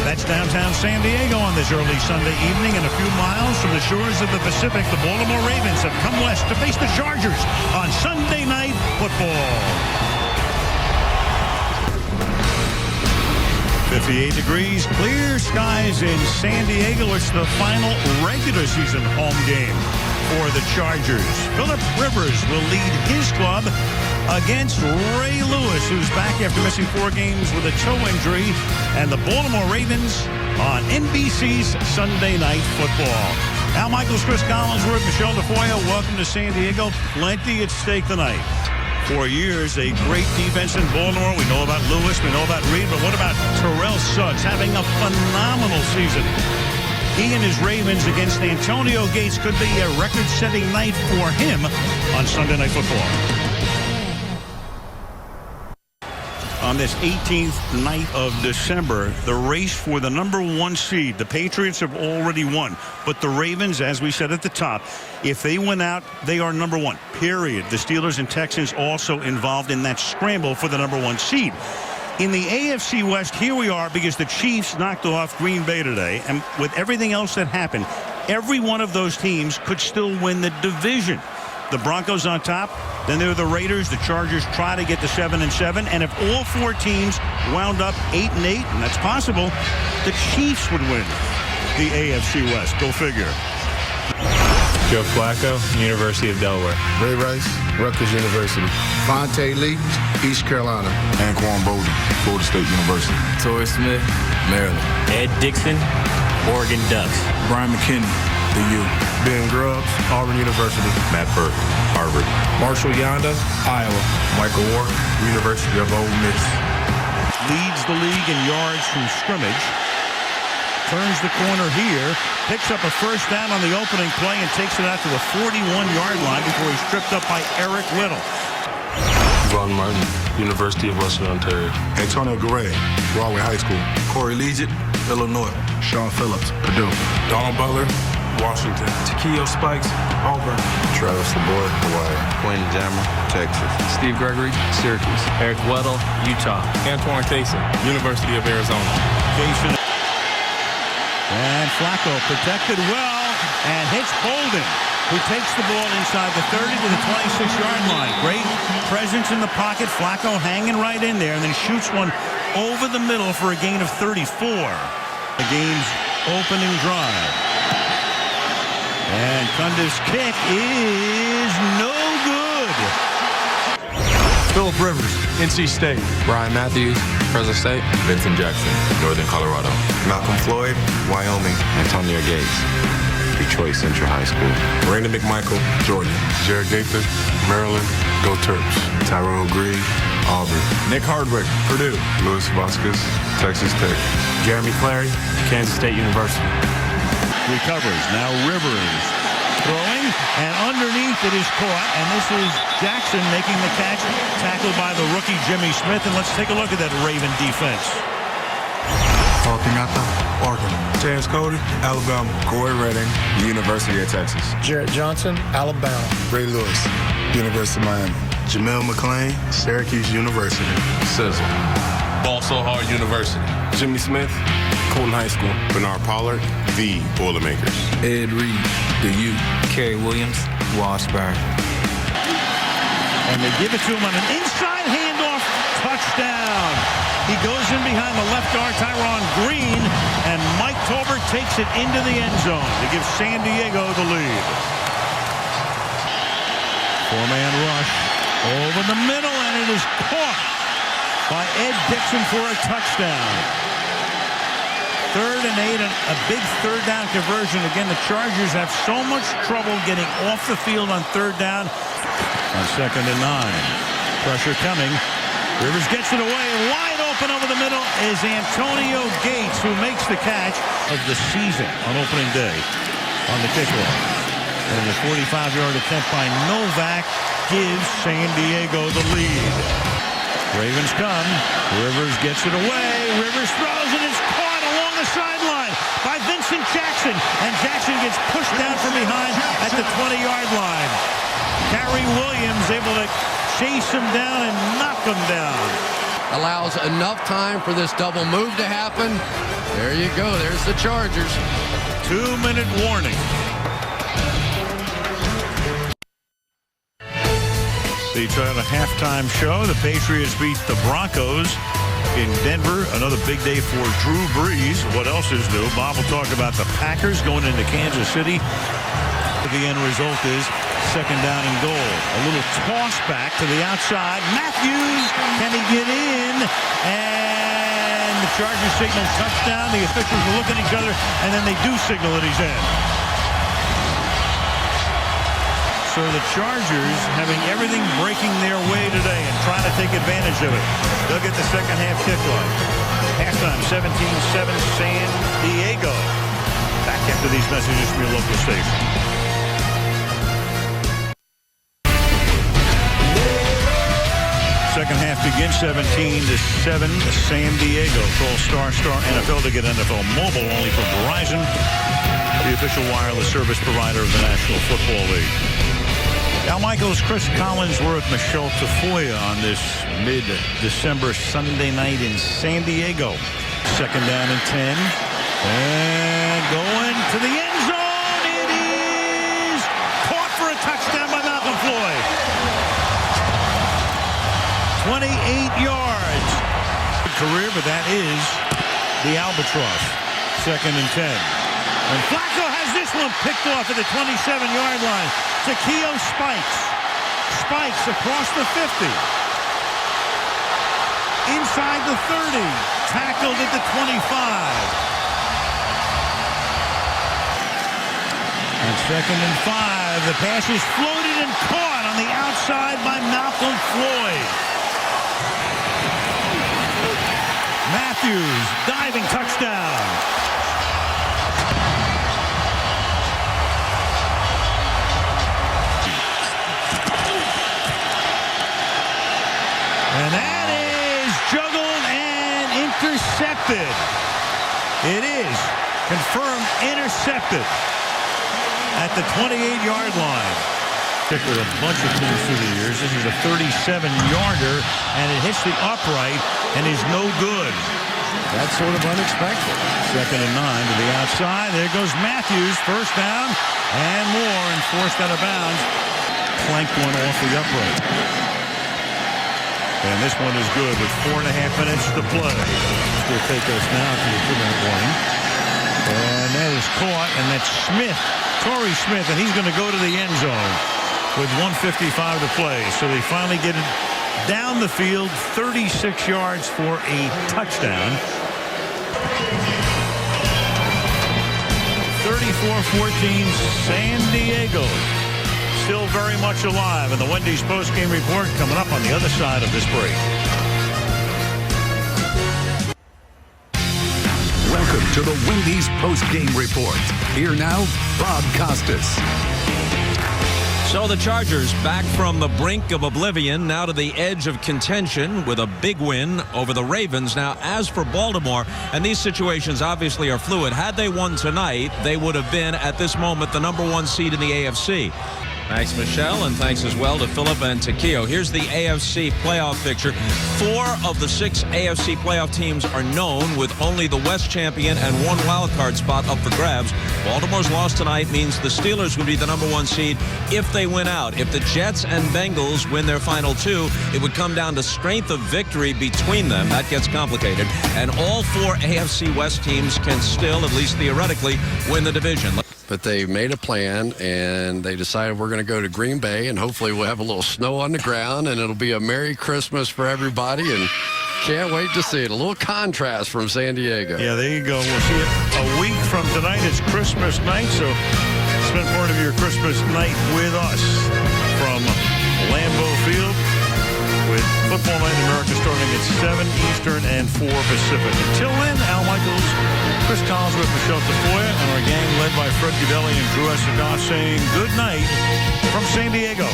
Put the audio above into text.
That's downtown San Diego on this early Sunday evening, and a few miles from the shores of the Pacific, the Baltimore Ravens have come west to face the Chargers on Sunday Night Football. 58 degrees, clear skies in San Diego. It's the final regular season home game for the Chargers. Phillip Rivers will lead his club against Ray Lewis, who's back after missing 4 games with a toe injury, and the Baltimore Ravens on NBC's Sunday Night Football. Al Michaels, Chris Collinsworth, Michelle DeFoya, welcome to San Diego. Plenty at stake tonight. For years, a great defense in Baltimore. We know about Lewis, we know about Reed, but what about Terrell Suggs having a phenomenal season? He and his Ravens against Antonio Gates could be a record-setting night for him on Sunday Night Football. On this 18th night of December, the race for the #1 seed. The Patriots have already won, but the Ravens, as we said at the top, if they win out, they are #1, period. The Steelers and Texans also involved in that scramble for the #1 seed. In the AFC West, here we are because the Chiefs knocked off Green Bay today, and with everything else that happened, every one of those teams could still win the division. The Broncos on top, then there are the Raiders. The Chargers try to get to 7-7, and if all 4 teams wound up 8-8, and that's possible, the Chiefs would win the AFC West. Go figure. Joe Flacco, University of Delaware. Ray Rice, Rutgers University. Vontae Lee, East Carolina. Anquan Bolden, Florida State University. Torrey Smith, Maryland. Ed Dixon, Oregon Ducks. Brian McKinney, the U. Ben Grubbs, Auburn University. Matt Burke, Harvard. Marshall Yanda, Iowa. Michael Ward, University of Ole Miss. Leads the league in yards from scrimmage. Turns the corner here, picks up a first down on the opening play and takes it out to the 41-yard line before he's tripped up by Eric Whittle. Ron Martin, University of Western Ontario. Antonio Garay, Broadway High School. Corey Leggett, Illinois. Sean Phillips, Purdue. Donald Butler, Washington. Takeo Spikes, Auburn. Travis LeBoy, Hawaii. Quinn Jammer, Texas. Steve Gregory, Syracuse. Eric Weddle, Utah. Antoine Cason, University of Arizona. Jason. And Flacco protected well and hits Bolden, who takes the ball inside the 30 to the 26-yard line. Great presence in the pocket. Flacco hanging right in there and then shoots one over the middle for a gain of 34. The game's opening drive. And Cundiff's kick is no good. Phillip Rivers, NC State. Brian Matthews, Fresno State. Vincent Jackson, Northern Colorado. Malcolm Floyd, Wyoming. Antonio Gates, Detroit Central High School. Brandon McMichael, Georgia. Jared Gaither, Maryland. Go Terps. Tyrone Green, Auburn. Nick Hardwick, Purdue. Louis Vasquez, Texas Tech. Jeremy Clary, Kansas State University. Recovers. Now Rivers throwing, and underneath it is caught, and this is Jackson making the catch, tackled by the rookie Jimmy Smith. And let's take a look at that Raven defense. Paul Piñata, Oregon. Terrence Cody, Alabama. Corey Redding, University of Texas. Jarrett Johnson, Alabama. Ray Lewis, University of Miami. Jamel McClain, Syracuse University. Sizzle. Ball So Hard University. Jimmy Smith, Colton High School. Bernard Pollard, the Boilermakers. Ed Reed, the U. Kerry Williams, Washburn. And they give it to him on an inside handoff. Touchdown. He goes in behind the left guard, Tyrone Green, and Mike Tolbert takes it into the end zone to give San Diego the lead. 4-man rush over the middle, and it is caught by Ed Dixon for a touchdown. 3rd and 8, and a big third down conversion. Again, the Chargers have so much trouble getting off the field on 3rd down. On 2nd and 9. Pressure coming. Rivers gets it away. Wide open over the middle is Antonio Gates, who makes the catch of the season on opening day on the kickoff. And the 45-yard attempt by Novak gives San Diego the lead. Ravens come. Rivers gets it away. Rivers throws, and it's caught along the sideline by Vincent Jackson. And Jackson gets pushed down from behind at the 20-yard line. Kerry Williams able to chase him down and knock him down. Allows enough time for this double move to happen. There you go. There's the Chargers. 2-minute warning. The Toyota halftime show. The Patriots beat the Broncos in Denver. Another big day for Drew Brees. What else is new? Bob will talk about the Packers going into Kansas City. The end result is second down and goal. A little toss back to the outside. Matthews, can he get in? And the Chargers signal touchdown. The officials will look at each other, and then they do signal that he's in. So the Chargers having everything breaking their way today and trying to take advantage of it. They'll get the second half kickoff. Halftime 17-7 San Diego. Back after these messages from your local station. Second half begins 17-7 San Diego. Call Star NFL to get NFL Mobile only from Verizon, the official wireless service provider of the National Football League. Al Michaels, Chris Collinsworth, Michelle Tafoya on this mid-December Sunday night in San Diego. Second down and 10. And going to the end zone. It is caught for a touchdown by Malcolm Floyd. 28 yards. Good career, but that is the Albatross. Second and 10. And Flacco has this one picked off at the 27-yard line. Takeo Spikes across the 50. Inside the 30. Tackled at the 25. And second and 5. The pass is floated and caught on the outside by Malcolm Floyd. Matthews, diving touchdown. And that is juggled and intercepted. It is confirmed intercepted at the 28-yard line. With a bunch of teams through the years. This is a 37-yarder, and it hits the upright and is no good. That's sort of unexpected. Second and 9 to the outside. There goes Matthews. First down and more, and forced out of bounds. Clanked one off the upright. And this one is good with 4.5 minutes to play. This will take us now to the 2-minute warning. And that is caught, and that's Smith, Torrey Smith, and he's going to go to the end zone with 1:55 to play. So they finally get it down the field, 36 yards for a touchdown. 34-14 San Diego. Still very much alive. And the Wendy's post-game report coming up on the other side of this break. Welcome to the Wendy's post-game report. Here now, Bob Costas. So the Chargers back from the brink of oblivion, now to the edge of contention with a big win over the Ravens. Now, as for Baltimore, and these situations obviously are fluid, had they won tonight, they would have been, at this moment, the #1 seed in the AFC. Thanks, Michelle, and thanks as well to Philip and Takeo. Here's the AFC playoff picture. 4 of the 6 AFC playoff teams are known, with only the West champion and 1 wildcard spot up for grabs. Baltimore's loss tonight means the Steelers would be the #1 seed if they win out. If the Jets and Bengals win their final 2, it would come down to strength of victory between them. That gets complicated. And all 4 AFC West teams can still, at least theoretically, win the division. But they made a plan, and they decided we're going to go to Green Bay, and hopefully we'll have a little snow on the ground, and it'll be a Merry Christmas for everybody, and can't wait to see it. A little contrast from San Diego. Yeah, there you go. We'll see it a week from tonight. It's Christmas night, so spend part of your Christmas night with us from Lambeau Field with Football Night in America starting at 7 Eastern and 4 Pacific. Until then, Al Michaels, Chris Collinsworth, Michelle Tafoya, and our gang led by Fred Gabelli and Drew Essegoff saying good night from San Diego.